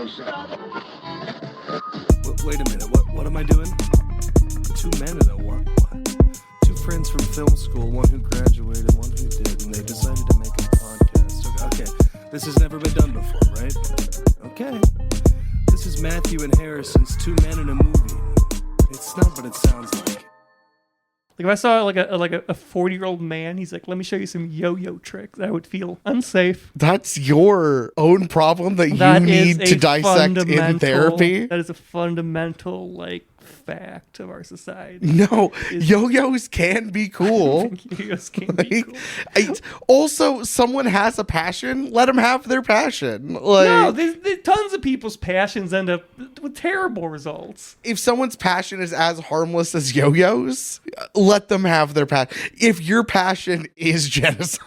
Wait a minute, what am I doing? Two men and a what? Two friends from film school, one who graduated, one who did, and they decided to make a podcast. Okay, this has never been done before, right? Okay. This is Matthew and Harrison's Two Men in a Movie. It's not what it sounds like. Like if I saw like a 40-year-old man, he's like, "Let me show you some yo-yo tricks," I would feel unsafe. That's your own problem that you need to dissect in therapy. That is a fundamental fact of our society. No, yo-yos can be cool. Yo-yos can be cool. Also, someone has a passion. Let them have their passion. No, there's tons of people's passions end up with terrible results. If someone's passion is as harmless as yo-yos, let them have their passion. If your passion is genocide,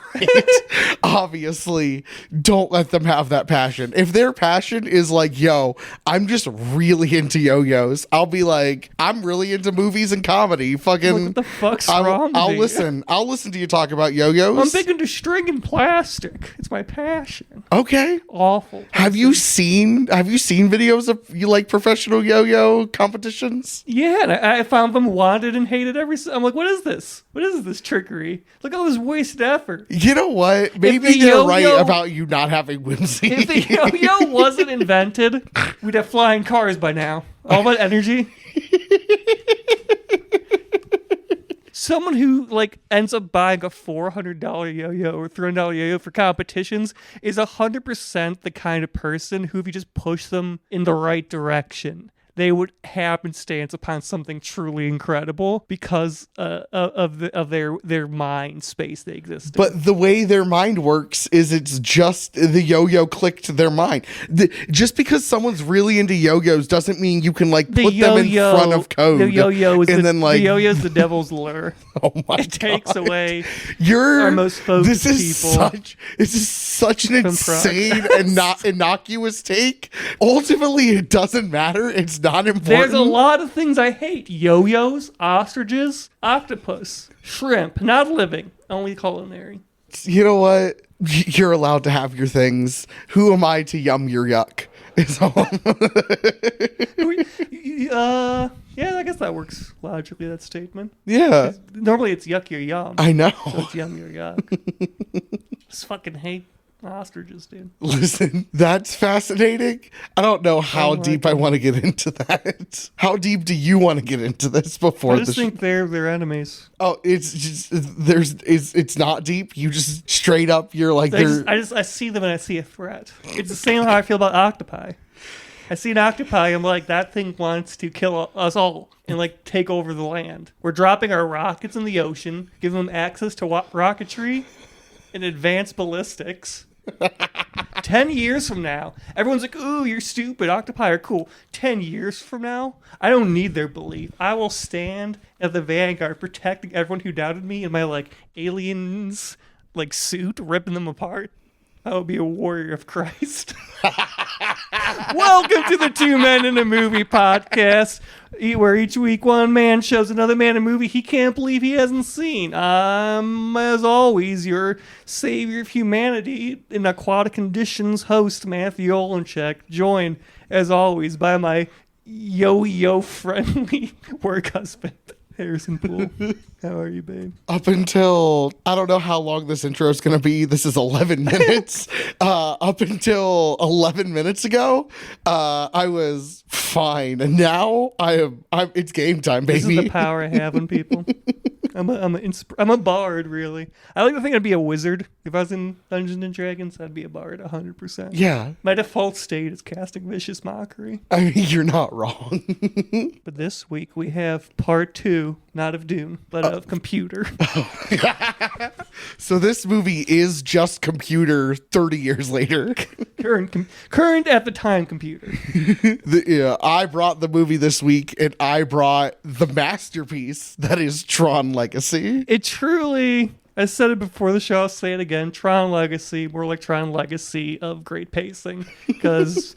obviously, don't let them have that passion. If their passion is like, yo, I'm just really into yo-yos, I'll be like, I'm really into movies and comedy. Fucking, what the fuck's wrong with I'll you? listen. I'll listen to you talk about yo-yos. I'm big into string and plastic. It's my passion. Okay. Awful. Have you seen videos of professional yo-yo competitions? Yeah, and I found them wanted and hated I'm like, what is this? What is this trickery? Look at all this wasted effort. You know what? Maybe you're right about you not having whimsy. If the yo-yo wasn't invented, we'd have flying cars by now. All that energy. Someone who ends up buying a $400 yo-yo or $300 yo-yo for competitions is 100% the kind of person who, if you just push them in the right direction, they would happenstance upon something truly incredible because of their mind space they exist in. But the way their mind works is it's just the yo-yo clicked their mind. Just because someone's really into yo-yos doesn't mean you can put them in front of code. The yo-yo is the yo-yo is the devil's lure. Oh my It takes God. away our most focused people. This is such an insane and not innocuous take. Ultimately, it doesn't matter. It's not important. There's a lot of things I hate. Yo-yos, ostriches, octopus, shrimp, not living, only culinary. You know what? You're allowed to have your things. Who am I to yum your yuck? Is all. Yeah, I guess that works logically, that statement. Yeah. Normally it's yuck your yum. I know. So it's yum your yuck. Just fucking hate ostriches, dude. Listen, that's fascinating. I don't know how deep I want to get into that. How deep do you want to get into this before I just think they're enemies. Oh, it's just it's not deep. You just straight up you're like I see them and I see a threat. It's the same how I feel about octopi. I see an octopi, I'm like, that thing wants to kill us all and take over the land. We're dropping our rockets in the ocean, giving them access to rocketry and advanced ballistics. 10 years from now, everyone's like, ooh, you're stupid. Octopi are cool. 10 years from now, I don't need their belief. I will stand at the vanguard protecting everyone who doubted me in my aliens suit, ripping them apart. I will be a warrior of Christ. Welcome to the Two Men in a Movie podcast, where each week one man shows another man a movie he can't believe he hasn't seen. I'm, as always, your savior of humanity in aquatic conditions host, Matthew Olenchek, joined, as always, by my yo-yo friendly work husband, Harrison Poole. How are you, babe? Up until, I don't know how long this intro is going to be. This is 11 minutes. Up until 11 minutes ago, I was fine. And now it's game time, baby. This is the power I have on people. I'm a bard, really. I like to think I'd be a wizard. If I was in Dungeons and Dragons, I'd be a bard 100%. Yeah. My default state is casting vicious mockery. I mean, you're not wrong. But this week we have part 2, not of Dune, but of Computer. So this movie is just Computer 30 years later. Current at the time Computer. I brought the movie this week, and I brought the masterpiece that is Tron Legacy. It truly, I said it before the show, I'll say it again, Tron Legacy, more like Tron Legacy of great pacing, because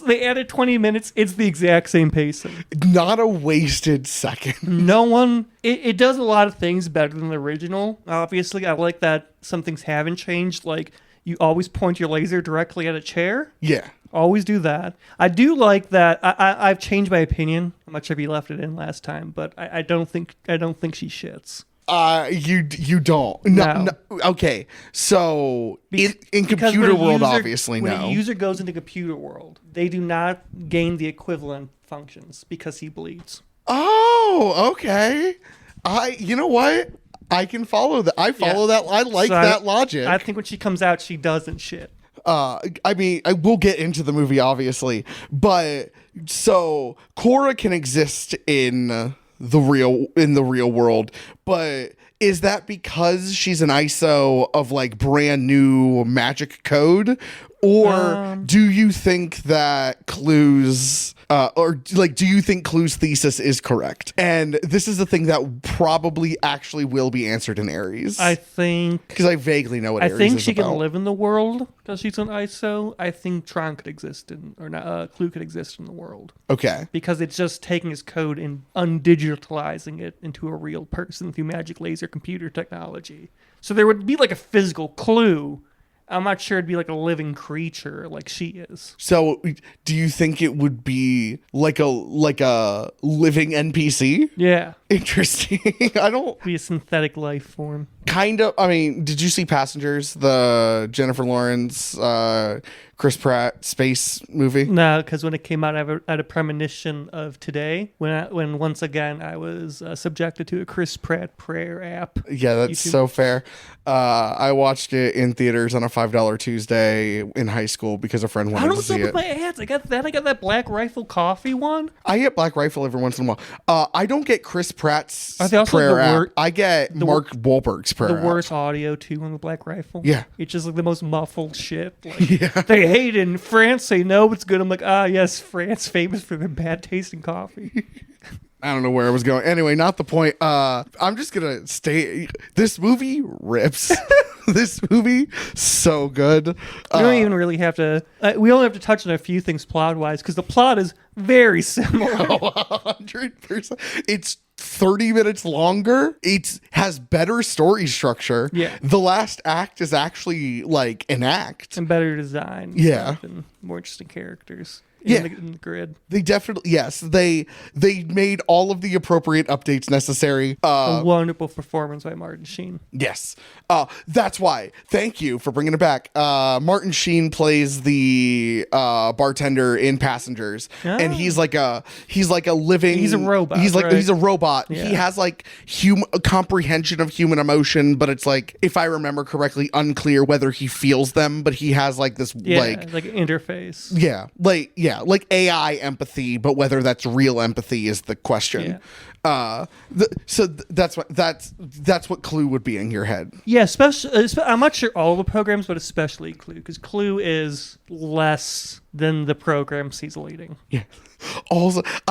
they added 20 minutes, it's the exact same pacing. Not a wasted second. It does a lot of things better than the original. Obviously, I like that some things haven't changed, like you always point your laser directly at a chair. Yeah. Always do that. I do like that. I've changed my opinion. I'm not sure if you left it in last time, but I don't think she shits. You don't. No. Okay, so in computer world, obviously, when no. a user goes into computer world, they do not gain the equivalent functions because he bleeds. Oh, okay. You know what? I can follow that. I follow that. I like that logic. I think when she comes out, she doesn't shit. I mean, I will get into the movie, obviously, but so Cora can exist in the real world, but is that because she's an ISO of like brand new magic code, or do you think that Clue's do you think Clue's thesis is correct? And this is the thing that probably actually will be answered in Aries. I think because I vaguely know what Aries is. I think she about. can live in the world because she's an ISO. I think TRON could exist Clue could exist in the world. Okay. Because it's just taking his code and undigitalizing it into a real person through magic laser computer technology. So there would be like a physical Clue. I'm not sure it'd be like a living creature like she is. So, do you think it would be like a living NPC? Yeah. Interesting. I don't... Be a synthetic life form. Kind of. I mean, did you see Passengers, the Jennifer Lawrence, Chris Pratt space movie? No, because when it came out, I had a premonition of today when once again I was subjected to a Chris Pratt prayer app. Yeah, that's YouTube. So fair. I watched it in theaters on a $5 Tuesday in high school because a friend wanted to see it. I don't my ads. I got that Black Rifle coffee one. I get Black Rifle every once in a while. I don't get Chris Pratt's prayer app. I get Mark Wahlberg's prayer app. The worst audio too on the Black Rifle. Yeah, it's just like the most muffled shit. Like, they hate it in France. They know it's good. I'm like, yes, France famous for their bad tasting coffee. I don't know where I was going. Anyway, not the point. I'm just gonna stay. This movie rips. This movie so good. We don't even really have to. We only have to touch on a few things plot wise because the plot is very similar. 100%. It's 30 minutes longer. It has better story structure. Yeah. The last act is actually an act. And better design. Yeah. And more interesting characters. Yeah. In the grid. They definitely, yes. They made all of the appropriate updates necessary. A wonderful performance by Martin Sheen. Yes. That's why. Thank you for bringing it back. Martin Sheen plays the bartender in Passengers, and he's like a living. He's a robot. He's a robot. Yeah. He has a comprehension of human emotion, but it's if I remember correctly, unclear whether he feels them. But he has this interface. Like AI empathy, but whether that's real empathy is the question. Yeah. That's what Clue would be in your head. Yeah, especially I'm not sure all the programs, but especially Clue, because Clue is less than the programs he's leading. Yeah. Also, which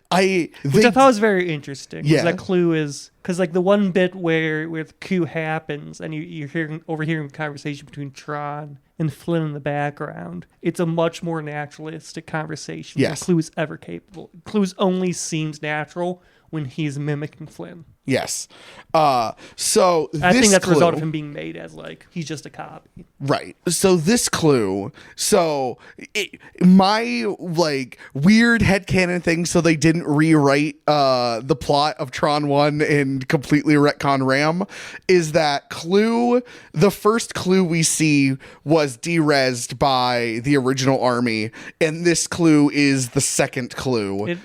I thought was very interesting. Yeah, that Clue is because the one bit where the coup happens and you're overhearing a conversation between Tron and Flynn in the background. It's a much more naturalistic conversation than Clue is ever capable. Clue only seems natural when he's mimicking Flynn. Yes. So I think that's the result of him being made as he's just a copy. Right. So this Clue, my weird headcanon thing, so they didn't rewrite the plot of Tron 1 and completely retcon Ram, is that Clue, the first Clue we see was derezzed by the original army, and this Clue is the second Clue.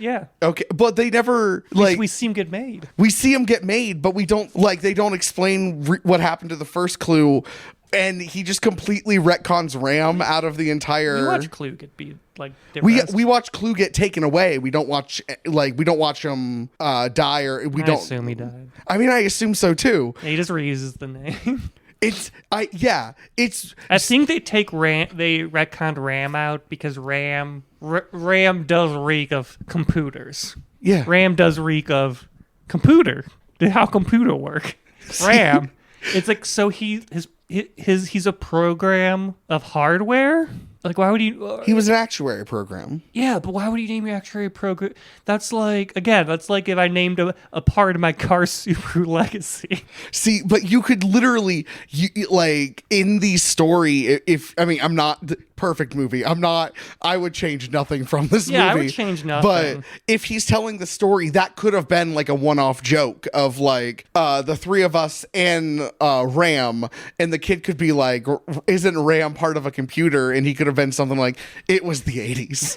Okay, but they never we see him get made. We see him get made, but we don't they don't explain what happened to the first Clue, and he just completely retcons Ram out of the entire. We watch Clue get beat we watch Clue get taken away. We don't watch him die, or I assume he died. I mean, I assume so too. Yeah, he just reuses the name. I think they retconned Ram out because Ram does reek of computers. Yeah. Ram does reek of computer. How computer work. Ram. It's so he's a program of hardware. Why would you? He was an actuary program. Yeah, but why would you name your actuary program? That's that's like if I named a part of my car Subaru Legacy. See, but you could literally, in the story, I'm not perfect movie. I would change nothing from this movie. Yeah, I would change nothing. But if he's telling the story, that could have been like a one-off joke of like the three of us and Ram, and the kid could be like, isn't Ram part of a computer? And he could have been something like, it was the 80s.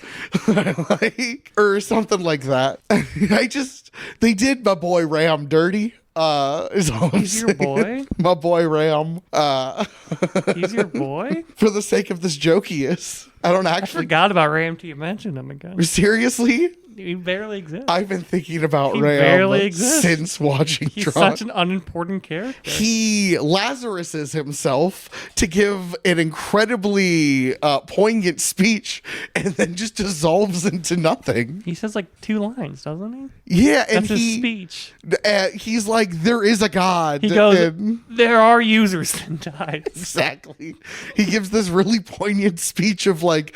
like, or something like that. They did my boy Ram dirty. Is all I'm He's your saying. boy? My boy Ram. He's your boy? For the sake of this joke, he is. I don't I actually. forgot about Ram till you mentioned him again. Seriously? He barely exists. I've been thinking about He Ram barely exists. since watching He's Tron. such an unimportant character. He Lazaruses himself to give an incredibly poignant speech and then just dissolves into nothing. He says like 2 lines, doesn't he? Yeah, and That's his speech. he's like, there is a God. He goes, and- there are users that died. Exactly. He gives this really poignant speech of like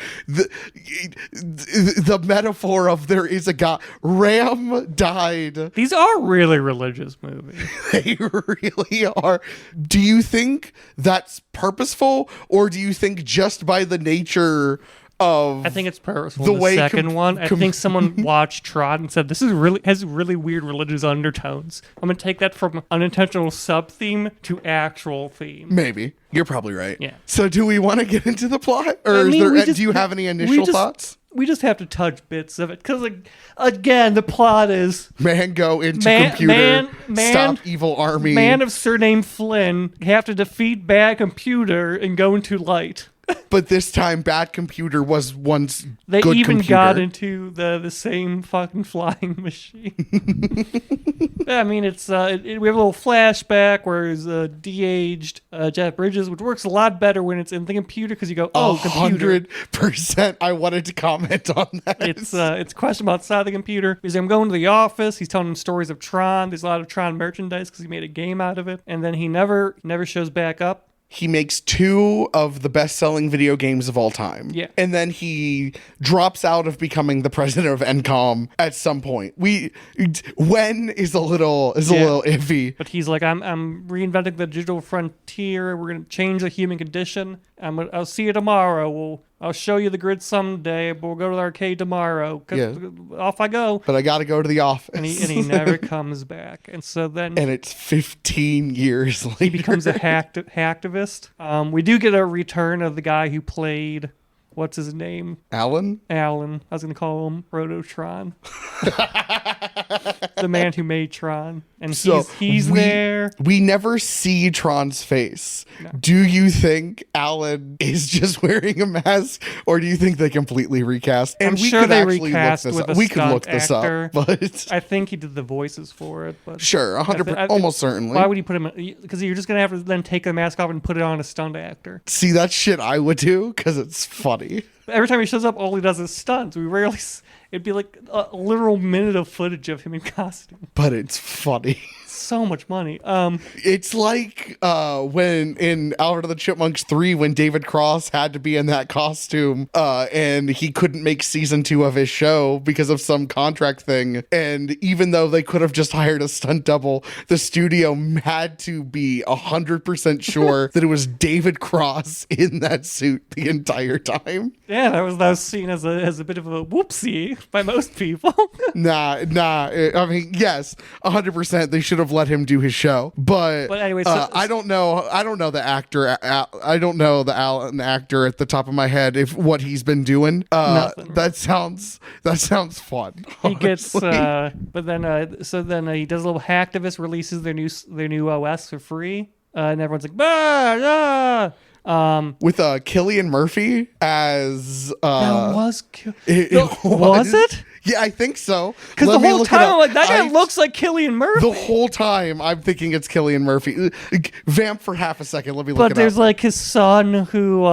the metaphor of there is a God. Ram died. These are really religious movies. They really are. Do you think that's purposeful, or do you think just by the nature of I think it's purposeful. The The way second one, I think someone watched Tron and said, "This is has really weird religious undertones." I'm gonna take that from unintentional sub theme to actual theme. maybe you're probably right? Yeah. So do we want to get into the plot, or I mean, do you have any initial thoughts? We just have to touch bits of it because, like, again, the plot is Man, go into Man- computer. man- Stop evil army. man of surname Flynn have to defeat bad computer and go into light. But this time, bad computer was once They good even computer. got into the same fucking flying machine. Yeah, I mean, it's we have a little flashback where he's de-aged Jeff Bridges, which works a lot better when it's in the computer because you go, oh, computer. 100%. I wanted to comment on that. It's questionable outside the computer. He's like, I'm going to the office. He's telling him stories of Tron. There's a lot of Tron merchandise because he made a game out of it. And then he never shows back up. He makes 2 of the best-selling video games of all time. Yeah. And then he drops out of becoming the president of NCOM at some point. When is a little iffy. But he's like, I'm reinventing the digital frontier. We're gonna change the human condition. I'll see you tomorrow. I'll show you the grid someday, but we'll go to the arcade tomorrow. Yeah. Off I go. But I got to go to the office. And he never comes back. And so then And it's 15 years later. he becomes a hacktivist. We do get a return of the guy who played, what's his name? Alan? Alan. I was going to call him Prototron. The man who made Tron. And he's there. We never see Tron's face. No. Do you think Alan is just wearing a mask, or do you think they completely recast? And I'm we sure could they actually recast look this with up. a We could look stunt this actor. up, but I think he did the voices for it. But sure, 100%, almost certainly. Why would he put him? Because you're just gonna have to then take the mask off and put it on a stunt actor. See, that shit I would do because it's funny. Every time he shows up, all he does is stunts. We rarely. It'd be like a literal minute of footage of him in costume. But it's funny. So much money. It's like when in Alvin and the Chipmunks 3 when David Cross had to be in that costume and he couldn't make season 2 of his show because of some contract thing. And even though they could have just hired a stunt double, the studio had to be 100% sure that it was David Cross in that suit the entire time. Yeah, that was seen as a bit of a whoopsie by most people. Nah. I mean, yes, 100%. They should have let him do his show, but anyway, I don't know the actor. I don't know the Alan actor at the top of my head. If what he's been doing, that sounds fun. He gets, but then he does a little hacktivist, releases their new OS for free, and everyone's like, bah, with Cillian Murphy as that was was it? Yeah, I think so. Because the whole time I'm like, that guy looks like Cillian Murphy. The whole time I'm thinking it's Cillian Murphy. Vamp for half a second. Let me look it up. But there's like his son who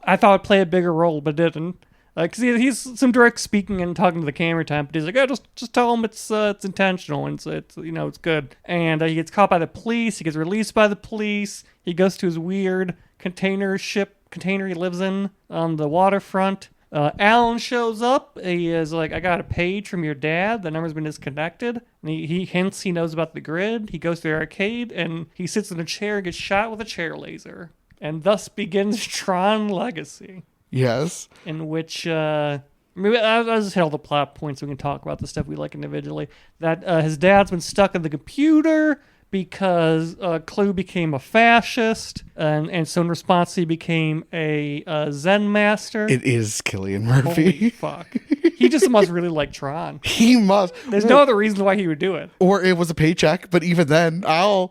I thought would play a bigger role, but didn't. Because he's some direct speaking and talking to the camera time, but he's like, just tell him it's intentional and it's good. And he gets caught by the police. He gets released by the police. He goes to his weird container he lives in on the waterfront. Alan shows up. He is like, I got a page from your dad. The number's been disconnected. And he hints he knows about the grid. He goes to the arcade and he sits in a chair and gets shot with a chair laser. And thus begins Tron Legacy. Yes. in which maybe I'll just hit all the plot points so we can talk about the stuff we like individually. That his dad's been stuck in the computer because Clue became a fascist, and so in response he became a Zen master. It is Cillian Holy Murphy. fuck. He just must really like Tron. He must. There's no other reason why he would do it. Or it was a paycheck, but even then, I'll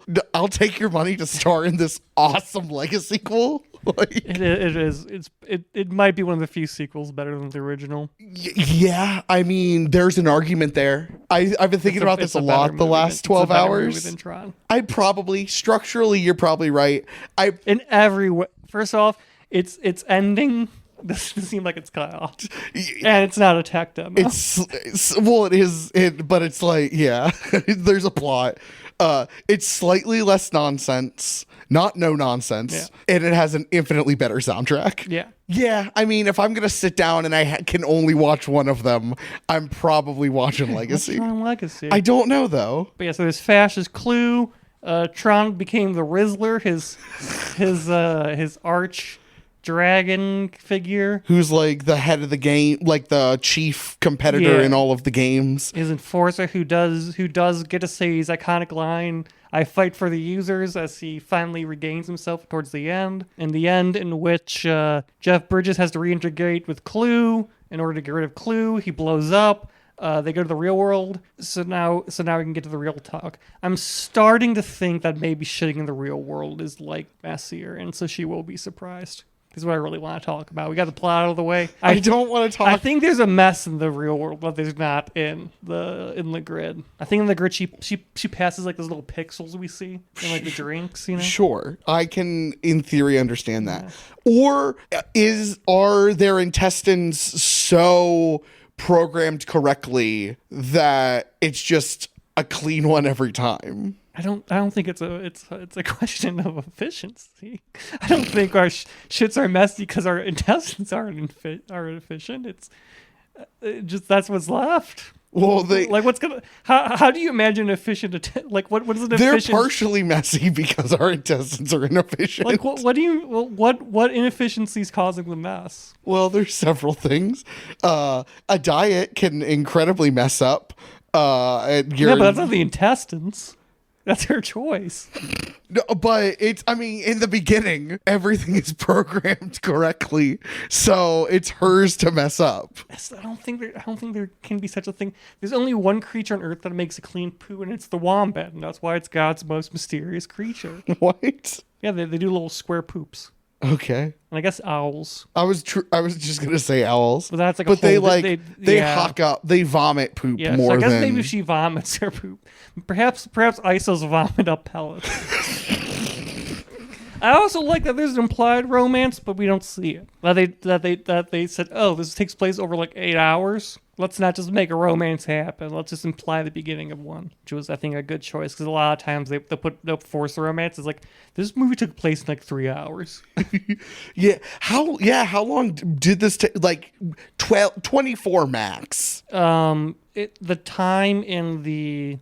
take your money to star in this awesome Legacy sequel. Like, It might be one of the few sequels better than the original. yeah, I mean, there's an argument there. I've been thinking about this a lot the last 12 hours. Than Tron. I'd probably, structurally, you're probably right. In every way. First off, its ending doesn't seem like it's cut off. And it's not a tech demo. Well, it is, but it's like, yeah, there's a plot. It's slightly less nonsense, not no nonsense, and it has an infinitely better soundtrack. Yeah. Yeah, I mean, if I'm gonna sit down and I can only watch one of them, I'm probably watching Legacy. Tron Legacy. I don't know though. But yeah, so there's fascist Clue. Tron became the Rizzler, his arch dragon figure. Who's like the head of the game, like the chief competitor in all of the games. His enforcer who does get to say his iconic line, "I fight for the users," as he finally regains himself towards the end. In the end, in which Jeff Bridges has to reintegrate with Clue in order to get rid of Clue. He blows up. They go to the real world. So now we can get to the real talk. I'm starting to think that maybe shitting in the real world is like messier, and so she will be surprised. This is what I really want to talk about. We got the plot out of the way. I don't want to talk. I think there's a mess in the real world, but there's not in the grid. I think in the grid she passes like those little pixels we see in like the drinks, you know? Sure, I can in theory understand that. Or are their intestines so programmed correctly that it's just a clean one every time? I don't think it's a question of efficiency. I don't think our shits are messy because our intestines aren't efficient. It's just that's what's left. Well, how do you imagine efficient? What is an they're efficient? partially messy because our intestines are inefficient. Like what inefficiencies causing the mess? Well, there's several things. A diet can incredibly mess up. But that's not the intestines. That's her choice. No, but in the beginning, everything is programmed correctly, so it's hers to mess up. I don't think there can be such a thing. There's only one creature on Earth that makes a clean poo, and it's the wombat, and that's why it's God's most mysterious creature. What? Yeah, they do little square poops. Okay. And I guess owls. I was just gonna say owls, but that's like. But they hawk up, they vomit poop more so I guess than. maybe she vomits her poop. Perhaps ISOs vomit up pellets. I also like that there's an implied romance, but we don't see it. That they said, oh, this takes place over like 8 hours. Let's not just make a romance happen. Let's just imply the beginning of one, which was, I think, a good choice because a lot of times they'll force the romance. It's like this movie took place in like 3 hours. How long did this take? Like 24 max. The time in the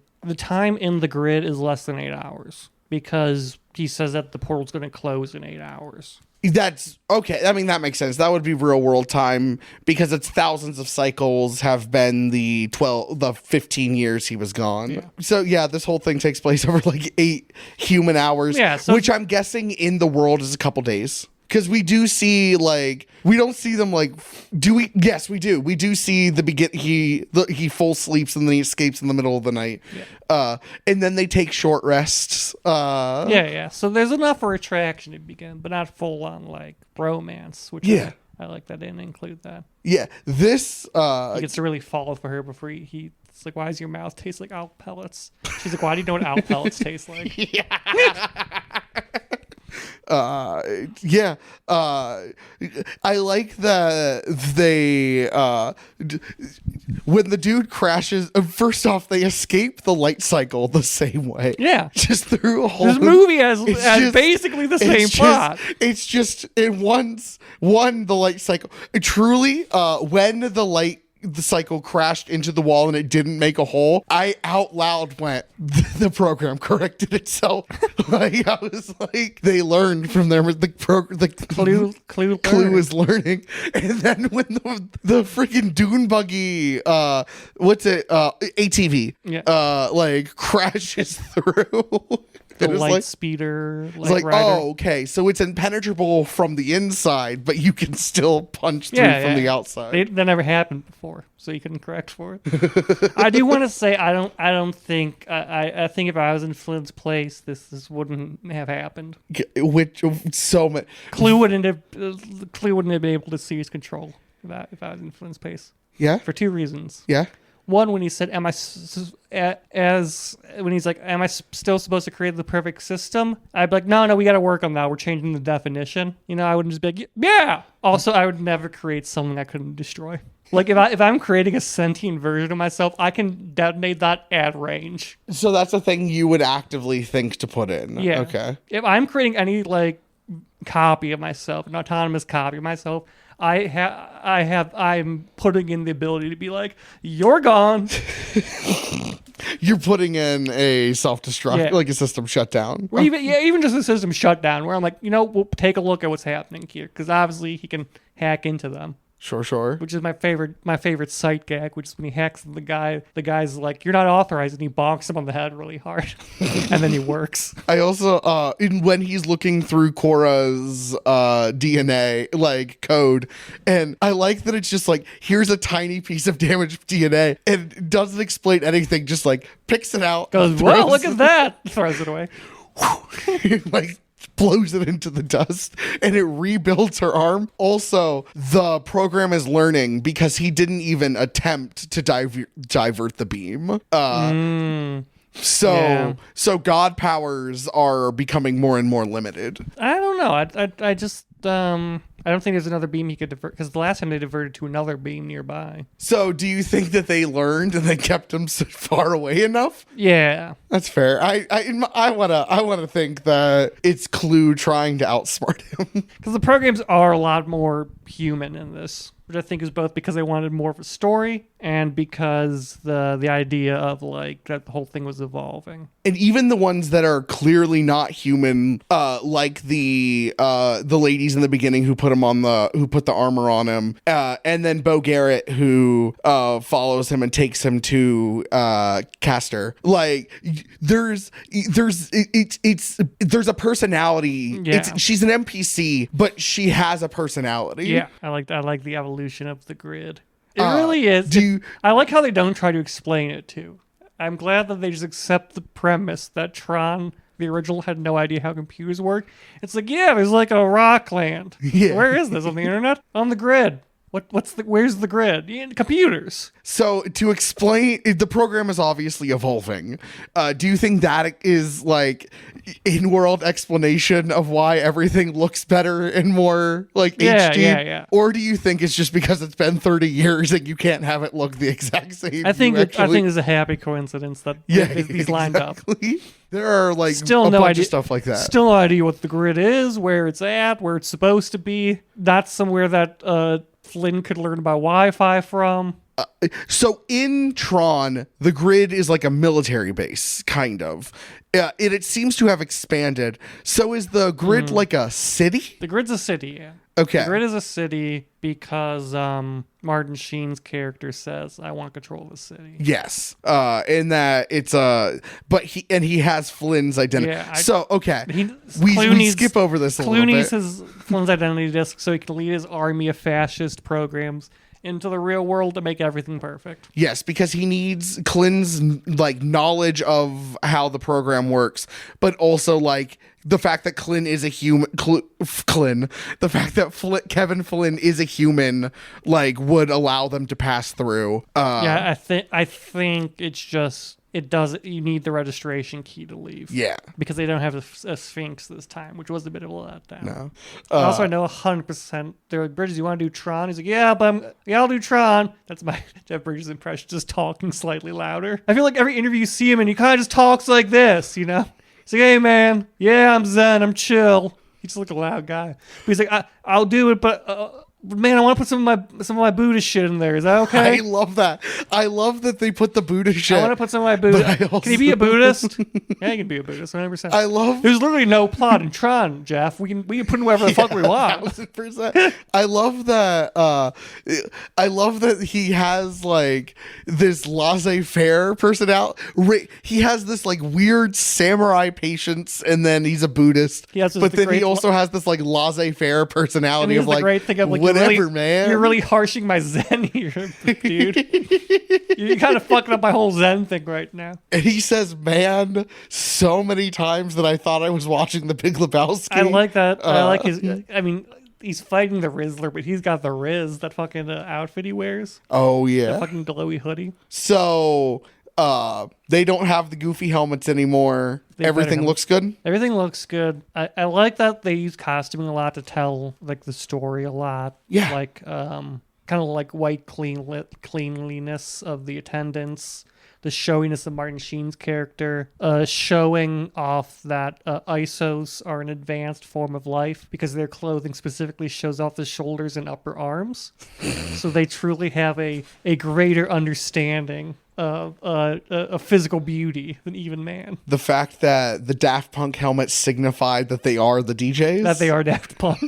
grid is less than 8 hours because he says that the portal's going to close in 8 hours. That's okay. I mean, that makes sense. That would be real world time because it's thousands of cycles have been the 15 years he was gone. Yeah. So yeah, this whole thing takes place over like 8 human hours, which I'm guessing in the world is a couple days. Because we do see, like, we don't see them, like, do we? Yes, we do. We do see he full sleeps and then he escapes in the middle of the night. Yeah. And then they take short rests. So there's enough for attraction to begin, but not full on, like, romance. Which I like that they didn't include that. Yeah, this... he gets to really fall for her before it's like, why does your mouth taste like owl pellets? She's like, why do you know what owl pellets taste like? I like that they when the dude crashes, first off they escape the light cycle the same way, just through a whole this movie has basically the same plot. It's just in one the light cycle truly when the light the cycle crashed into the wall and it didn't make a hole, I out loud went, the program corrected itself. Like, I was like, they learned from their Clue is learning. And then when the freaking dune buggy, ATV, like crashes through. The light speeder. It's like, okay, so it's impenetrable from the inside, but you can still punch through from the outside. That never happened before, so you can correct for it. I do want to say I don't think I think if I was in Flynn's place, this wouldn't have happened. Clue wouldn't have been able to seize control if I was in Flynn's place. Yeah, for two reasons. Yeah. One, when he said, "Am I still supposed to create the perfect system?" I'd be like, "No, we got to work on that. We're changing the definition." I wouldn't just be like, "Yeah." Also, I would never create something I couldn't destroy. Like if I'm creating a sentient version of myself, I can detonate that at range. So that's a thing you would actively think to put in. Yeah. Okay. If I'm creating any copy of myself, an autonomous copy of myself, I'm putting in the ability to be like, you're gone. You're putting in a self-destruct, like a system shutdown. Or even just a system shutdown where I'm like, we'll take a look at what's happening here. Because obviously he can hack into them. Sure. Which is my favorite sight gag, which is when he hacks the guy. The guy's like, "You're not authorized," and he bonks him on the head really hard, and then he works. I also, when he's looking through Korra's DNA code, and I like that it's just like, here's a tiny piece of damaged DNA, and it doesn't explain anything. Just picks it out, goes, "Whoa, look at that!" Throws it away. Blows it into the dust, and it rebuilds her arm. Also, the program is learning because he didn't even attempt to divert the beam. So God powers are becoming more and more limited. I don't know. I just I don't think there's another beam he could divert, because the last time they diverted to another beam nearby. So do you think that they learned and they kept him so far away enough? Yeah, that's fair. I wanna think that it's Clue trying to outsmart him, because the programs are a lot more human in this, which I think is both because they wanted more of a story and because the idea of that the whole thing was evolving. And even the ones that are clearly not human, like the ladies in the beginning who put the armor on him, and then Bo Garrett who follows him and takes him to Castor. There's a personality. Yeah. She's an NPC, but she has a personality. Yeah, I like the evolution of the grid. It really is. I like how they don't try to explain it too. I'm glad that they just accept the premise that Tron, the original, had no idea how computers work. It's like, yeah, there's a rock land. Yeah. Where is this? On the internet? On the grid. Where's the grid? Computers. So to explain, the program is obviously evolving. Do you think that is in-world explanation of why everything looks better and more HD? Yeah. Or do you think it's just because it's been 30 years and you can't have it look the exact same? I think it's a happy coincidence that these lined up. There are still a no bunch idea, of stuff like that. Still no idea what the grid is, where it's at, where it's supposed to be. Not somewhere that Flynn could learn about Wi-Fi from. So in Tron, the grid is like a military base, kind of. It seems to have expanded. So is the grid like a city? The grid's a city, yeah. Okay. The grid is a city because Martin Sheen's character says, "I want control of the city." Yes. In that it's but he has Flynn's identity. Yeah, we skip over this a little bit. Clue needs his Flynn's identity disk so he can lead his army of fascist programs into the real world to make everything perfect. Yes, because he needs Clin's knowledge of how the program works, but also the fact that Clin is a human. The fact that Kevin Flynn is a human, would allow them to pass through. I think it's just. It does. You need the registration key to leave. Yeah, because they don't have a Sphinx this time, which was a bit of a letdown. No. Also, I know 100%. They're like, "Bridges, you want to do Tron?" He's like, "Yeah, I'll do Tron." That's my Jeff Bridges impression, just talking slightly louder. I feel like every interview you see him and he kind of just talks like this, He's like, "Hey, man, yeah, I'm zen, I'm chill." He's just a loud guy. But he's like, "I'll do it, but Man, I want to put some of my Buddhist shit in there. Is that okay? I love that. I love that they put the Buddha shit. I want to put some of my Buddhist. also- Can he be a Buddhist? Yeah, he can be a Buddhist, 100%. I love There's literally no plot in Tron, Jeff. We can put in whatever the fuck we want. 1000%. I love that. I love that he has like this laissez-faire personality. He has this like weird samurai patience, and then he's a Buddhist. Yes, but then he also has this like laissez-faire personality of the like, great thing of, like, whatever, man. You're really harshing my Zen here, dude. You're kind of fucking up my whole Zen thing right now. And he says "man" so many times that I thought I was watching The Big Lebowski. I like that. I like his. I mean, he's fighting the Rizzler, but he's got the Riz, that fucking outfit he wears. Oh yeah, The fucking glowy hoodie. So they don't have the goofy helmets anymore. Everything looks good. Everything looks good. I like that they use costuming a lot to tell like the story a lot. Yeah. Like kind of like white cleanliness of the attendants, the showiness of Martin Sheen's character, showing off that ISOs are an advanced form of life because their clothing specifically shows off the shoulders and upper arms. So they truly have a greater understanding of physical beauty than even man. The fact that the Daft Punk helmets signified that they are the DJs. That they are Daft Punk.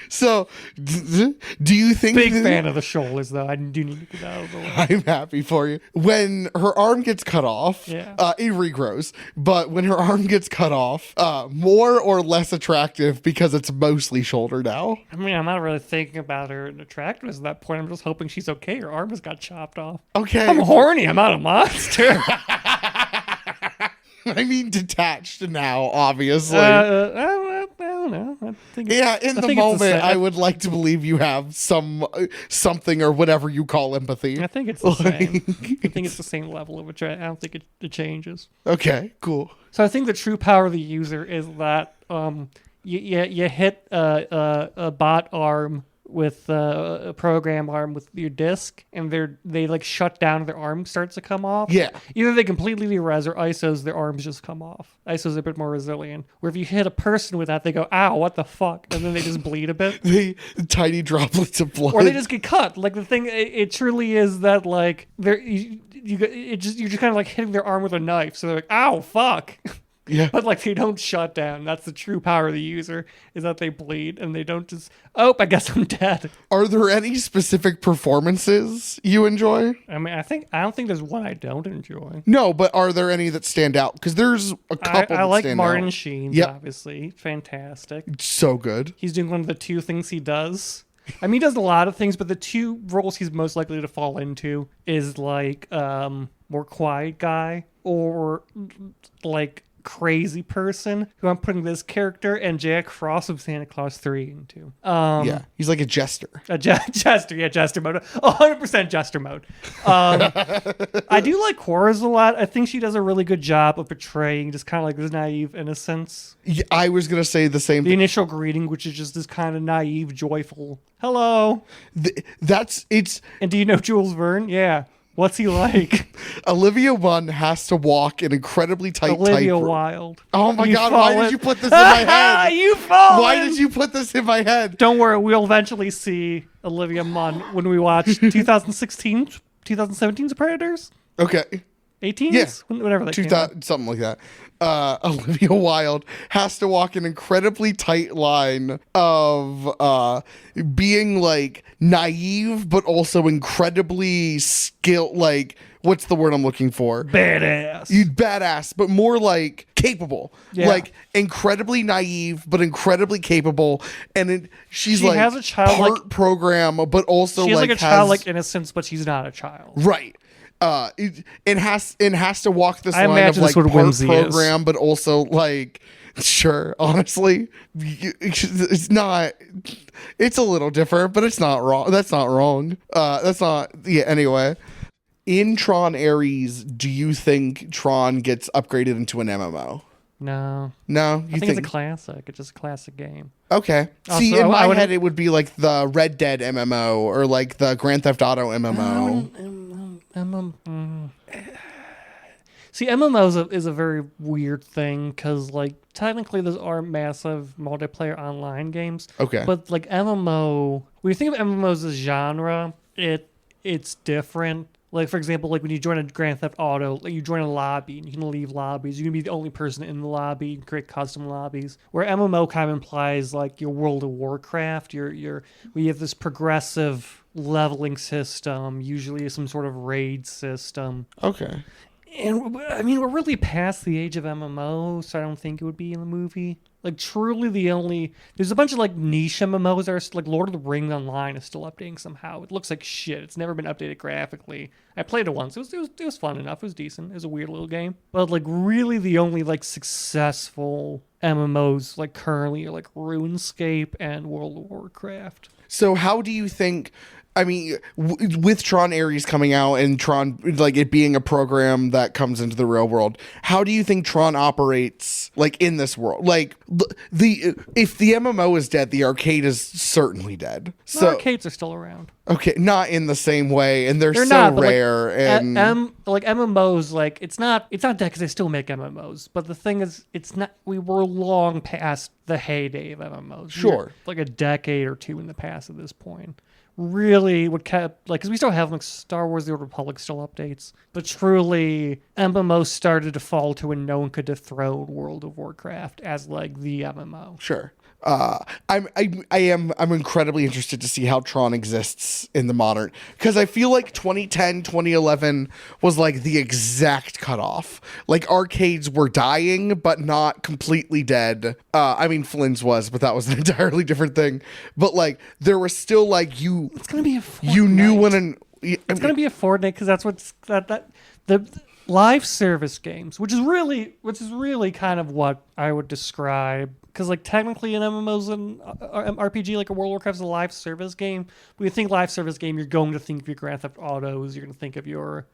So, do you think... Big fan of the shoulders, though. I do need to get out of the way. I'm happy for you. When her arm gets cut off, Yeah. It regrows. But when her arm gets cut off, more or less attractive because it's mostly shoulder now. I mean, I'm not really thinking about her attractiveness at that point. I'm just hoping she's okay. Her arm just got chopped off. Okay. I'm horny. I'm not a monster. I mean, detached now, obviously. I don't know. I think Yeah, in the moment, I would like to believe you have something or whatever you call empathy. I think it's the same. I think it's the same level of attraction. I don't think it changes. Okay, cool. So I think the true power of the user is that you hit a bot arm with a program arm with your disc, and they like shut down, their arm starts to come off. Yeah. Either they completely de-res or ISOs, their arms just come off. ISOs are a bit more resilient. Where if you hit a person with that, they go, ow, what the fuck? And then they just bleed a bit. The tiny droplets of blood. Or they just get cut. Like the thing, it truly is that like you're just kind of like hitting their arm with a knife. So they're like, ow, fuck. Yeah. But like they don't shut down. That's the true power of the user, is that they bleed and they don't just, oh, I guess I'm dead. Are there any specific performances you enjoy? I mean, I don't think there's one I don't enjoy. No, but are there any that stand out? Because there's a couple I like that stand Martin out. Sheen, Yep. obviously. Fantastic. So good. He's doing one of the two things he does. I mean, he does a lot of things, but the two roles he's most likely to fall into is like more quiet guy or like crazy person, who I'm putting this character and Jack Frost of Santa Claus 3 into. Yeah, he's like a jester. Jester, yeah, jester mode. 100% jester mode. I do like Horace a lot. I think she does a really good job of portraying just kind of like this naive innocence. Yeah, I was going to say the same The thing. initial greeting, which is just this kind of naive, joyful, hello. It's And do you know Jules Verne? Yeah. What's he like? Olivia Munn has to walk an incredibly tight Olivia tightrope. Wilde. Oh my You God, why fallen. did you put this in my head? You fallen. Why did you put this in my head? Don't worry, we'll eventually see Olivia Munn when we watch 2017's Predators? Okay. 18s? Yeah. Whatever that came out. Something like that. Olivia Wilde has to walk an incredibly tight line of being like naive, but also incredibly skilled. Like, what's the word I'm looking for? Badass. You badass, but more like capable. Yeah. Like incredibly naive, but incredibly capable. And she's She like has a childlike- part program, but also She has like a has childlike innocence, but she's not a child. right. It has to walk this I line of imagine like that's what part whimsy is. program, but also like sure. Honestly, it's not. It's a little different, but it's not wrong. That's not wrong. That's not. Yeah. Anyway, in Tron Ares, do you think Tron gets upgraded into an MMO? No. No, I think it's a classic. It's just a classic game. Okay. Also, See, in I my would- head, it would be like the Red Dead MMO or like the Grand Theft Auto MMO. See, MMOs is a very weird thing because, like, technically those are massive multiplayer online games. Okay. But, like, MMO, when you think of MMOs as genre, it's different. Like, for example, like when you join a Grand Theft Auto, like you join a lobby and you can leave lobbies. You can be the only person in the lobby and create custom lobbies. Where MMO kind of implies like your World of Warcraft, we have this progressive leveling system, usually some sort of raid system. Okay. And I mean, we're really past the age of MMO, so I don't think it would be in the movie. Like, truly there's a bunch of like niche MMOs that are like Lord of the Rings Online is still updating somehow. It looks like shit. It's never been updated graphically. I played it once. It was fun enough. It was decent. It was a weird little game. But like, really, the only like successful MMOs like currently are like RuneScape and World of Warcraft. So how do you think? I mean, with Tron Ares coming out and Tron, like it being a program that comes into the real world, how do you think Tron operates, like in this world? Like if the MMO is dead, the arcade is certainly dead. So arcades are still around. Okay, not in the same way, and they're so not, rare. Like MMOs, like it's not dead because they still make MMOs. But the thing is, it's not. We were long past the heyday of MMOs. Sure, like a decade or two in the past at this point. Really, what kept like because we still have like Star Wars: The Old Republic still updates, but truly MMOs started to fall to when no one could dethrone World of Warcraft as like the MMO. Sure. I'm incredibly interested to see how Tron exists in the modern, because I feel like 2010, 2011 was like the exact cutoff. Like arcades were dying, but not completely dead. I mean, Flynn's was, but that was an entirely different thing. But like, there was still like It's gonna be a Fortnite. You knew when it's gonna be a Fortnite because that's what's the live service games, which is really kind of what I would describe. Because like technically an MMO's an RPG, like a World of Warcraft is a live service game. When you think live service game, you're going to think of your Grand Theft Autos. You're going to think of your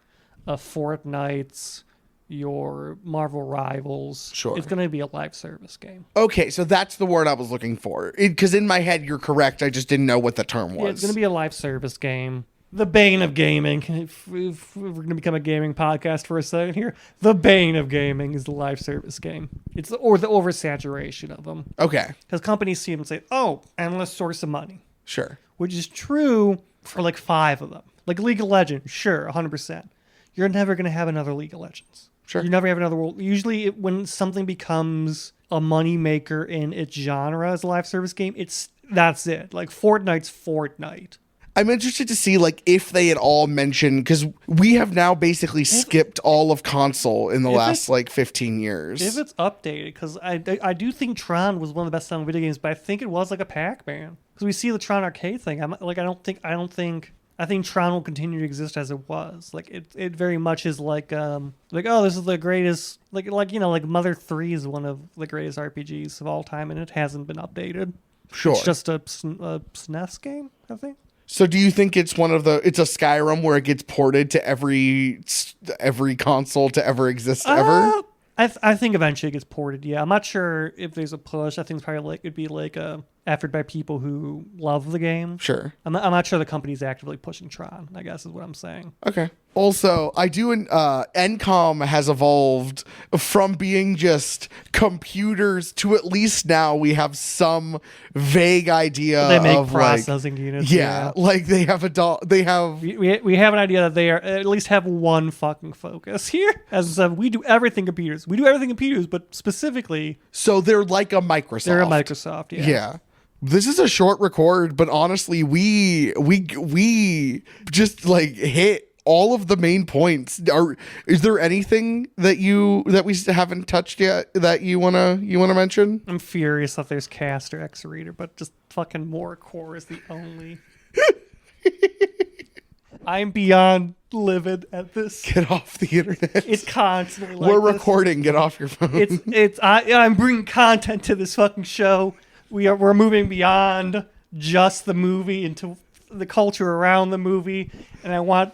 Fortnites, your Marvel Rivals. Sure. It's going to be a live service game. Okay, so that's the word I was looking for. Because in my head, you're correct. I just didn't know what the term was. Yeah, it's going to be a live service game. The bane of gaming. If we're going to become a gaming podcast for a second here, the bane of gaming is the live service game. It's the oversaturation of them. Okay. Because companies see them and say, "Oh, endless source of money." Sure. Which is true for like 5 of them. Like League of Legends, sure, 100%. You're never going to have another League of Legends. Sure. You never have another world. Usually, when something becomes a money maker in its genre as a live service game, that's it. Like Fortnite's Fortnite. I'm interested to see like if they had all mentioned, because we have now basically skipped all of console in the last like 15 years. If it's updated, because I do think Tron was one of the best selling video games, but I think it was like a Pac-Man. Because we see the Tron arcade thing. I think Tron will continue to exist as it was. Like it very much is like oh, this is the greatest, like Mother 3 is one of the greatest RPGs of all time, and it hasn't been updated. Sure. It's just a SNES game, I think. So do you think it's it's a Skyrim where it gets ported to every console to ever exist ever? I think eventually it gets ported. Yeah, I'm not sure if there's a push. I think it's probably it'd be like a effort by people who love the game. Sure. I'm not sure the company's actively pushing Tron, I guess is what I'm saying. Okay. Also, NCOM has evolved from being just computers to at least now we have some vague idea they make of processing units. Yeah, like they have we have an idea that they are at least have one fucking focus here. As I said, we do everything computers. We do everything computers, but specifically, so they're like a Microsoft. They're a Microsoft. Yeah. Yeah. This is a short record, but honestly, we just like hit all of the main points. Is there anything that we haven't touched yet that you wanna mention? I'm furious that there's Caster X Reader, but just fucking more core is the only. I'm beyond livid at this. Get off the internet. It's constantly like we're this. recording. Get off your phone. I'm bringing content to this fucking show. We're moving beyond just the movie into the culture around the movie, and I want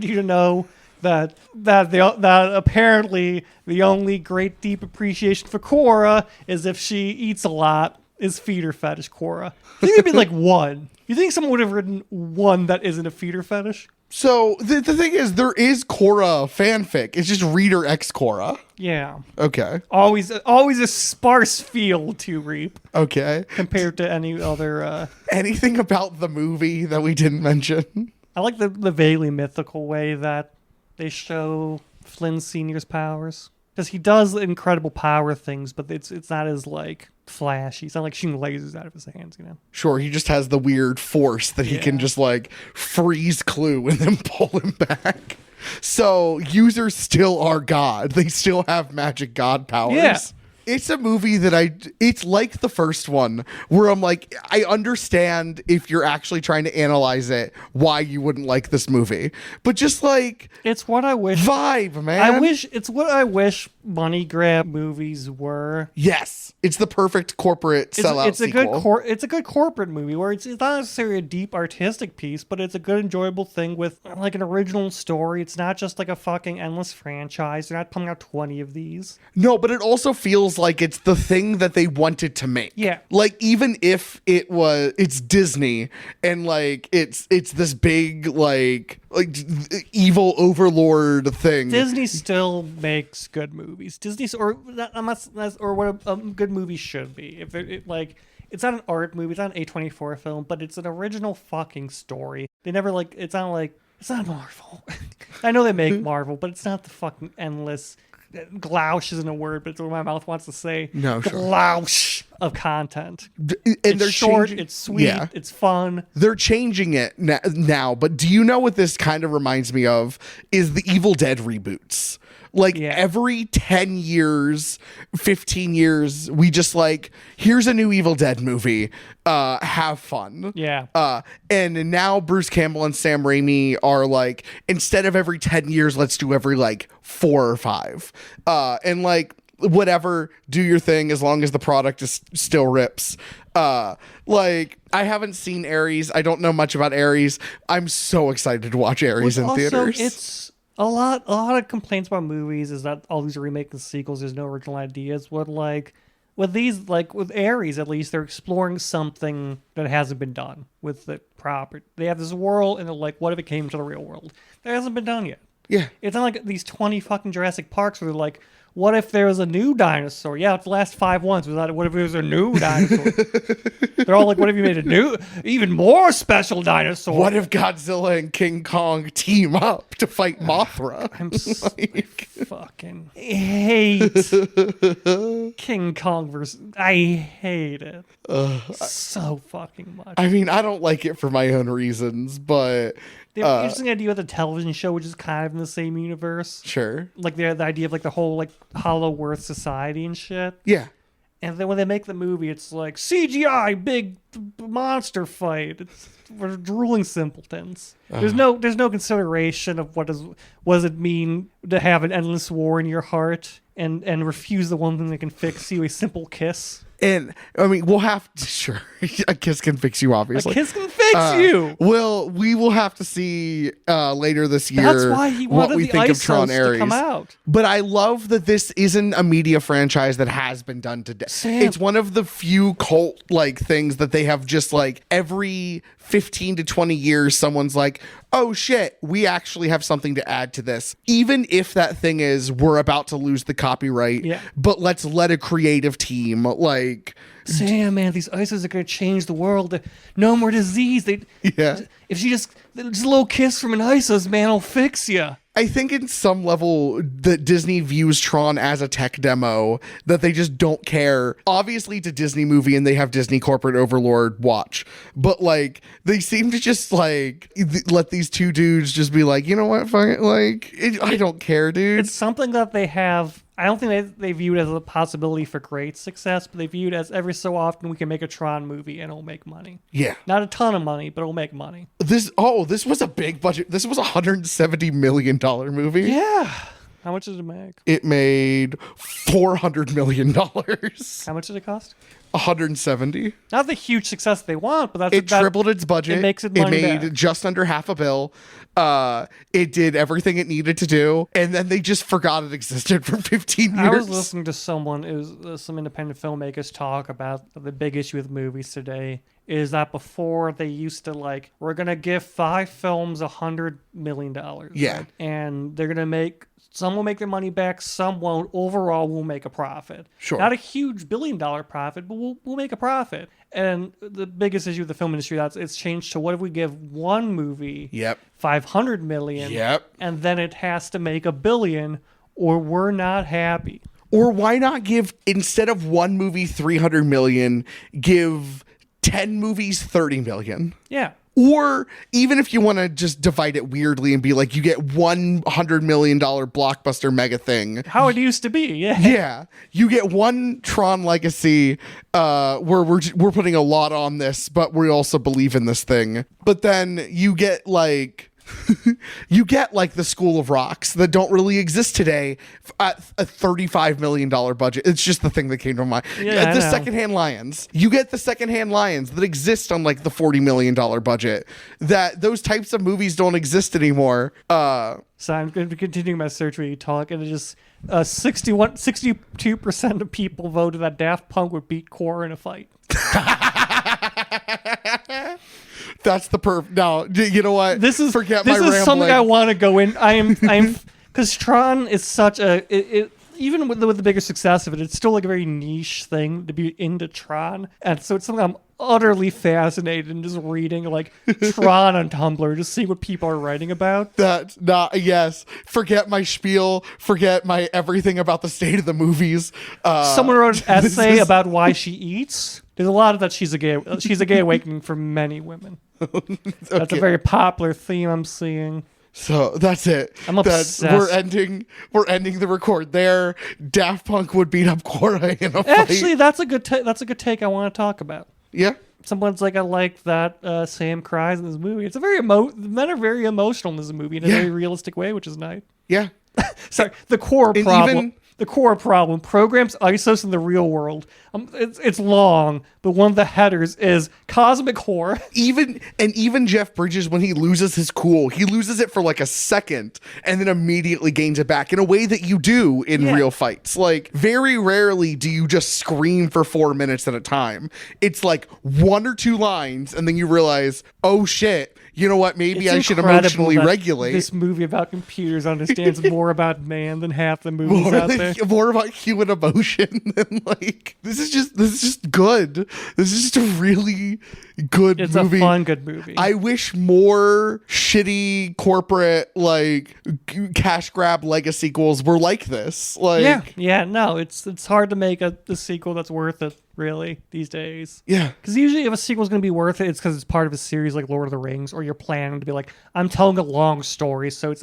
you to know that apparently the only great deep appreciation for Korra is if she eats a lot is feeder fetish Korra. I think it'd be like one. You think someone would have written one that isn't a feeder fetish? So the thing is, there is Korra fanfic. It's just Reader X Korra. Yeah. Okay. Always a sparse field to reap Okay. compared to any other. Anything about the movie that we didn't mention? I like the vaguely mythical way that they show Flynn Sr.'s powers. Because he does incredible power things, but it's not as, like, flashy. It's not like shooting lasers out of his hands, you know? Sure, he just has the weird force that he can just, like, freeze Clue and then pull him back. So, users still are God. They still have magic God powers. Yeah. It's a movie that it's like the first one, where I'm like, I understand if you're actually trying to analyze it, why you wouldn't like this movie. But just like, It's what I wish. vibe, man. It's what I wish money grab movies were. Yes. It's the perfect corporate sellout It's a sequel. it's a good corporate movie where it's not necessarily a deep artistic piece, but it's a good enjoyable thing with like an original story. It's not just like a fucking endless franchise. They're not putting out 20 of these. No, but it also feels like it's the thing that they wanted to make. Yeah. Like, even if it's Disney and like it's this big like evil overlord thing. Disney still makes good movies. Disney's or what a good movie should be. If it's not an art movie, it's not an A24 film, but it's an original fucking story. They never it's not Marvel. I know they make Marvel, but it's not the fucking endless. Glouche isn't a word, but it's what my mouth wants to say. No, sure. Glouche of content. And It's they're short, changing- it's sweet, Yeah. it's fun. They're changing it now, but do you know what this kind of reminds me of? Is the Evil Dead reboots. Like, Yeah. every every 10 years, 15 years, we just like, here's a new Evil Dead movie. Have fun. Yeah. And now Bruce Campbell and Sam Raimi are like, instead of every 10 years, let's do every like 4 or 5. And like, whatever, do your thing as long as the product is still rips. Like, I haven't seen Ares. I don't know much about Ares. I'm so excited to watch Ares in theaters. It's a lot of complaints about movies is that all these remakes and sequels, there's no original ideas. With these, like with Ares at least, they're exploring something that hasn't been done with the property. They have this world, and they're like, what if it came to the real world? That hasn't been done yet. Yeah. It's not like these 20 fucking Jurassic Parks where they're like, what if there was a new dinosaur? Yeah, it's the last 5 ones. What if there was a new dinosaur? They're all like, what if you made a new, even more special dinosaur? What if Godzilla and King Kong team up to fight Mothra? I'm fucking hate King Kong versus. I hate it so fucking much. I mean, I don't like it for my own reasons, but They have an interesting idea with a television show, which is kind of in the same universe. sure. Like the idea of like the whole like Hollow Earth society and shit. Yeah. And then when they make the movie, it's like CGI, big monster fight. We're drooling simpletons. There's no consideration of what does it mean to have an endless war in your heart and refuse the one thing that can fix you, a simple kiss. And I mean, we'll have to, sure, a kiss can fix you, obviously. A kiss can fix you. Well, we will have to see later this year That's why he what wanted we the think of Tron ISOs to Ares. come out. But I love that this isn't a media franchise that has been done to death. Sam. It's one of the few cult like things that they have just like every 15 to 20 years, someone's like, oh shit, we actually have something to add to this. Even if that thing is we're about to lose the copyright, but let's let a creative team like Sam, man, these ISOs are going to change the world. No more disease. Yeah. If she just a little kiss from an ISOs, man, will fix you. I think in some level that Disney views Tron as a tech demo, that they just don't care. Obviously it's a Disney movie and they have Disney corporate overlord watch, but like they seem to just like let these two dudes just be like, you know what, fuck it, like I don't care, dude. It's something that they have. I don't think they view it as a possibility for great success, but they view it as every so often we can make a Tron movie and it'll make money. Yeah. Not a ton of money, but it'll make money. This was a big budget. This was $170 million movie. Yeah. How much did it make? It made $400 million. How much did it cost? 170. Not the huge success they want, but It tripled its budget. It makes it It money made back. just under half a bill. It did everything it needed to do, and then they just forgot it existed for 15 years. I was listening to someone, it was some independent filmmakers talk about the big issue with movies today is that before they used to like, we're going to give 5 films $100 million. Yeah. Right? And they're going to make, some will make their money back, some won't. Overall, we'll make a profit. Sure. Not a huge $1 billion profit, but we'll make a profit. And the biggest issue with the film industry, it's changed to what if we give one movie Yep. $500 million, Yep. and then it has to make $1 billion, or we're not happy. Or why not give, instead of one movie 300 million, give 10 movies 30 million? Yeah. Or even if you want to just divide it weirdly and be like, you get $100 million blockbuster mega thing. How it used to be, yeah. Yeah, you get one Tron Legacy, where we're putting a lot on this, but we also believe in this thing. But then you get like, you get like the School of Rocks that don't really exist today at a $35 million budget. It's just the thing that came to mind. Yeah, The I know. Secondhand Lions. You get the Secondhand Lions that exist on like the $40 million budget. That those types of movies don't exist anymore. So I'm going to be continuing my search where you talk, and it just 62% of people voted that Daft Punk would beat Core in a fight. That's the No, you know what? This is Forget this my is rambling. something I want to go in. I'm because Tron is such a even with the bigger success of it, it's still like a very niche thing to be into Tron, and so it's something I'm utterly fascinated in, just reading like Tron on Tumblr, just seeing what people are writing about. Yes. Forget my spiel. Forget my everything about the state of the movies. Someone wrote an this essay is- about why she eats. There's a lot of that. She's a gay awakening for many women. That's a Okay. very popular theme I'm seeing. So that's it. I'm obsessed. We're ending the record there. Daft Punk would beat up Quora in a fight. Actually, that's a good take I want to talk about. Yeah. Someone's like, I like that Sam cries in this movie. It's a very men are very emotional in this movie in a Yeah. very realistic way, which is nice. Yeah. Sorry, the core And problem. even- The core problem programs ISOs in the real world. It's long, but one of the headers is cosmic horror. Even Jeff Bridges, when he loses his cool, he loses it for like a second and then immediately gains it back in a way that you do in Yeah. real fights. Like very rarely do you just scream for 4 minutes at a time. It's like 1 or 2 lines and then you realize, oh shit, you know what? Maybe It's I should incredible emotionally that regulate. This movie about computers understands more about man than half the movies out there. More about human emotion than like this is just good. This is just a really good It's movie. a fun, good movie. I wish more shitty corporate like cash grab Lego sequels were like this. Like no, it's hard to make a sequel that's worth it, really, these days. yeah. Because usually if a sequel's going to be worth it, it's because it's part of a series like Lord of the Rings, or you're planning to be like, I'm telling a long story. So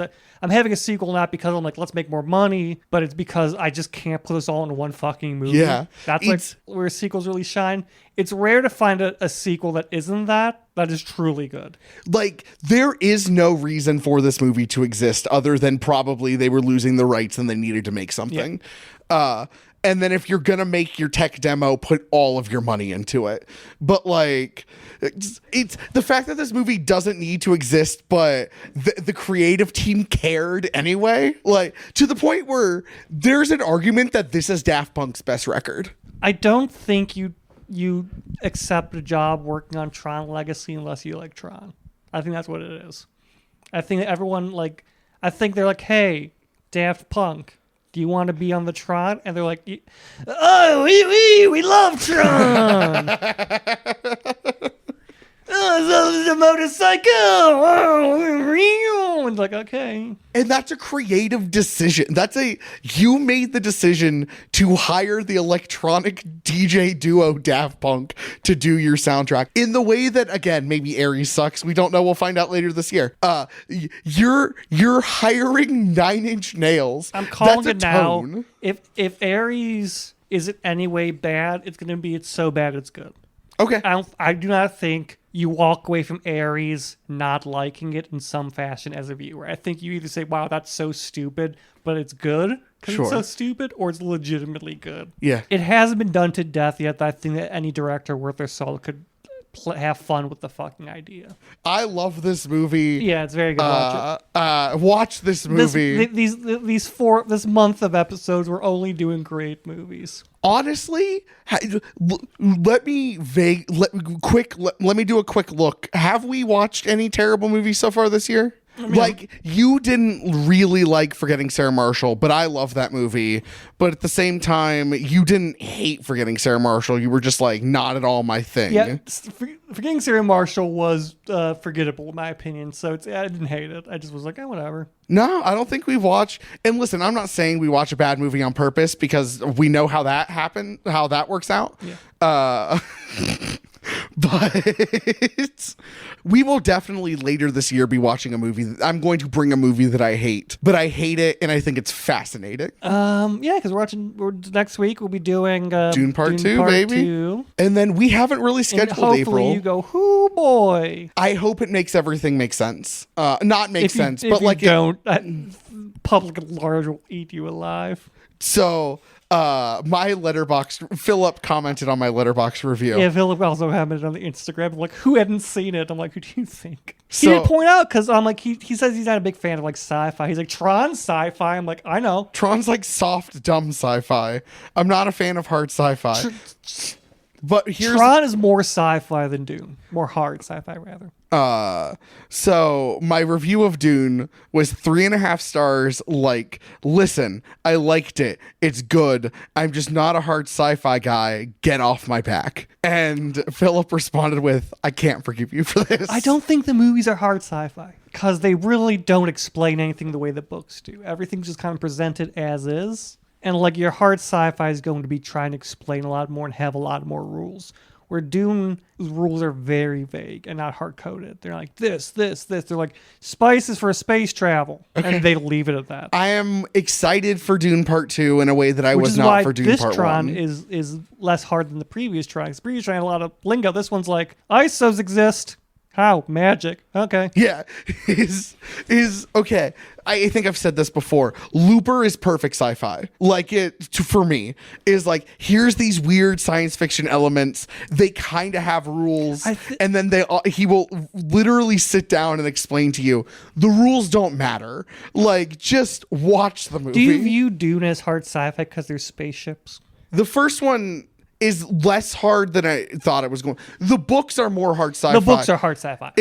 I'm having a sequel not because I'm like, let's make more money, but it's because I just can't put this all into one fucking movie. Yeah. That's like where sequels really shine. It's rare to find a sequel that isn't that is truly good. Like there is no reason for this movie to exist other than probably they were losing the rights and they needed to make something. And then if you're going to make your tech demo, put all of your money into it. But like it's the fact that this movie doesn't need to exist, but the creative team cared anyway, like to the point where there's an argument that this is Daft Punk's best record. I don't think you accept a job working on Tron Legacy unless you like Tron. I think that's what it is. I think that everyone they're like, hey, Daft Punk, do you want to be on the Tron? And they're like, oh, we love Tron. Oh, the motorcycle. Oh, and like, okay. And that's a creative decision. You made the decision to hire the electronic DJ duo Daft Punk to do your soundtrack in the way that, again, maybe Aries sucks. We don't know. We'll find out later this year. You're hiring 9 Inch Nails. I'm calling That's it a now. tone. If Aries isn't anyway bad, it's going to be it's so bad it's good. Okay. I do not think you walk away from Ares not liking it in some fashion as a viewer. I think you either say, wow, that's so stupid, but it's good because it's so stupid, or it's legitimately good. Yeah. It hasn't been done to death yet. I think that any director worth their salt could have fun with the fucking idea. I love this movie. Yeah, it's very good. Watch this movie. This month of episodes, we're only doing great movies. Honestly, let me do a quick look. Have we watched any terrible movies so far this year? Like, you didn't really like Forgetting Sarah Marshall, but I love that movie. But at the same time, you didn't hate Forgetting Sarah Marshall. You were just like, not at all my thing. Yeah, Forgetting Sarah Marshall was forgettable in my opinion. So I didn't hate it. I just was like, whatever. No, I don't think we've watched. And listen, I'm not saying we watch a bad movie on purpose because we know how that happened, how that works out. Yeah. But we will definitely later this year be watching a movie. I'm going to bring a movie that I hate, but I hate it and I think it's fascinating. Yeah, because next week we'll be doing Dune Part 2, baby. 2. And then we haven't really scheduled hopefully April. You go, hoo boy. I hope it makes everything make sense. Not make sense, but like public at large will eat you alive. So my Letterboxd, Philip commented on my Letterboxd review. Yeah, Philip also commented on the Instagram. I'm like, who hadn't seen it? I'm like, who do you think? He didn't point out because I'm like, he says he's not a big fan of like sci-fi. He's like, Tron sci-fi. I'm like, I know. Tron's like soft, dumb sci-fi. I'm not a fan of hard sci-fi. But Tron is more sci-fi than Dune. More hard sci-fi, rather. So my review of Dune was 3.5 stars. Like, listen, I liked it. It's good. I'm just not a hard sci-fi guy. Get off my back. And Philip responded with, I can't forgive you for this. I don't think the movies are hard sci-fi because they really don't explain anything the way the books do. Everything's just kind of presented as is. And like your hard sci-fi is going to be trying to explain a lot more and have a lot more rules. Where Dune rules are very vague and not hard-coded. They're like this. They're like spices for space travel. Okay. And they leave it at that. I am excited for Dune Part 2 in a way that I was not for Dune Part 1. This Tron is less hard than the previous Tron. The previous Tron had a lot of lingo. This one's like, ISOs exist. How? Magic. Okay. Yeah. Is okay. I think I've said this before. Looper is perfect sci-fi. Like for me, is like, here's these weird science fiction elements. They kind of have rules. And then he will literally sit down and explain to you, the rules don't matter. Like, just watch the movie. Do you view Dune as hard sci-fi because there's spaceships? The first one is less hard than I thought it was going. The books are more hard sci-fi. The books are hard sci-fi.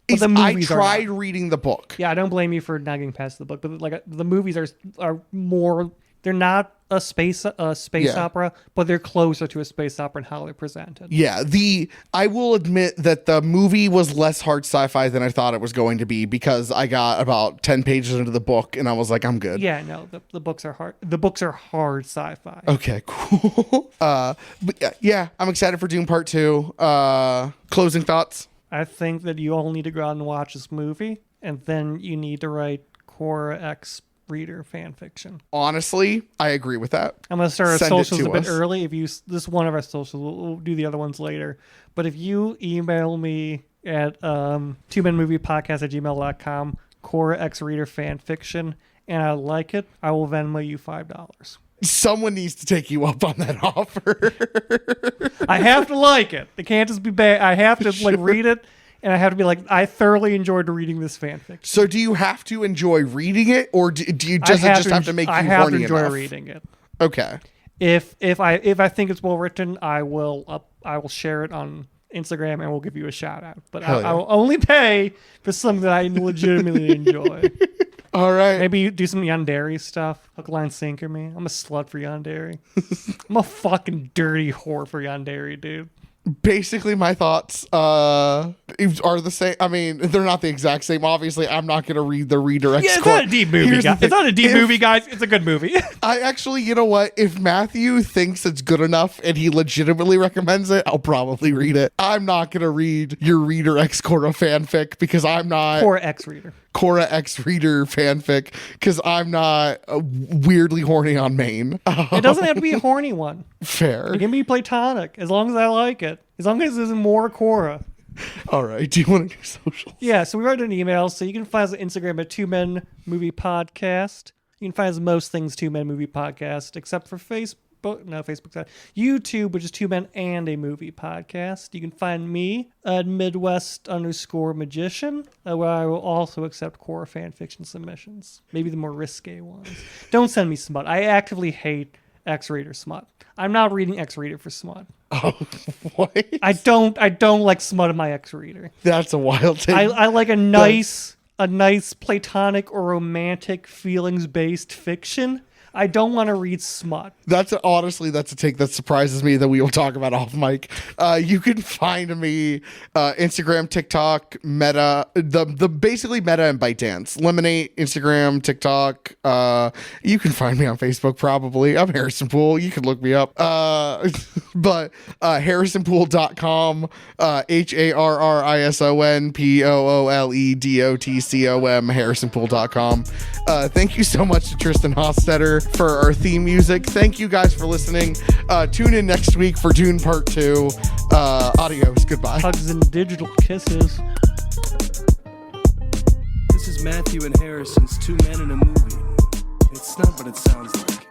I tried reading the book. Yeah, I don't blame you for not getting past the book, but like the movies are more. They're not a space opera, but they're closer to a space opera in how they're presented. Yeah, I will admit that the movie was less hard sci-fi than I thought it was going to be because I got about 10 pages into the book and I was like, I'm good. Yeah, no, the books are hard. The books are hard sci-fi. Okay, cool. But yeah, I'm excited for Dune Part 2. Closing thoughts? I think that you all need to go out and watch this movie, and then you need to write Quora X reader fan fiction. Honestly, I agree with that. I'm gonna start our socials a bit early. If you this one of our socials, we'll do the other ones later. But if you email me at 2menmoviepodcast@gmail.com, Quora X reader fan fiction, and I like it, I will Venmo you $5. Someone needs to take you up on that offer. I have to like it. It can't just be bad. I have to like read it. And I have to be like, I thoroughly enjoyed reading this fanfic. So do you have to enjoy reading it, or do you just have to make you horny enough? I have to enjoy reading it. Okay. If I think it's well written, I will share it on Instagram and we'll give you a shout out. But I will only pay for something that I legitimately enjoy. All right. Maybe you do some yandere stuff. Hook, line, sinker me. I'm a slut for yandere. I'm a fucking dirty whore for yandere, dude. Basically, my thoughts are the same. I mean, they're not the exact same. Obviously, I'm not going to read the redirect. Yeah, it's not a deep movie, guys. It's not a deep movie, guys. It's a good movie. I actually, you know what? If Matthew thinks it's good enough and he legitimately recommends it, I'll probably read it. I'm not going to read your Reader X Cora fanfic because I'm not... Cora X Reader. Cora X Reader fanfic because I'm not weirdly horny on Maine. It doesn't have to be a horny one. Fair. It can be platonic as long as I like it. it. As long as there's more Quora. All right. Do you want to do social? Yeah, so we wrote an email. So you can find us on Instagram at 2 Men Movie Podcast. You can find us most things 2 Men Movie Podcast, except for Facebook's not. YouTube, which is 2 Men and a Movie Podcast. You can find me at Midwest_Magician, where I will also accept core fan fiction submissions. Maybe the more risque ones. Don't send me smut. I actively hate X-rated smut. I'm not reading X-rated for smut. Oh, what? I don't like smut in my X-reader. That's a wild thing. I like a nice platonic or romantic feelings-based fiction. I don't want to read smut. That's a take that surprises me that we will talk about off mic. You can find me Instagram, TikTok, Meta, the basically Meta and ByteDance. Lemonade, Instagram, TikTok. You can find me on Facebook probably. I'm Harrison Poole. You can look me up. But harrisonpoole.com, HarrisonPooledotcom, harrisonpoole.com. Thank you so much to Tristan Hostetter for our theme music. Thank you guys for listening. Tune in next week for Dune Part 2. Adios. Goodbye. Hugs and digital kisses. This is Matthew and Harrison's 2 Men in a Movie. It's not what it sounds like.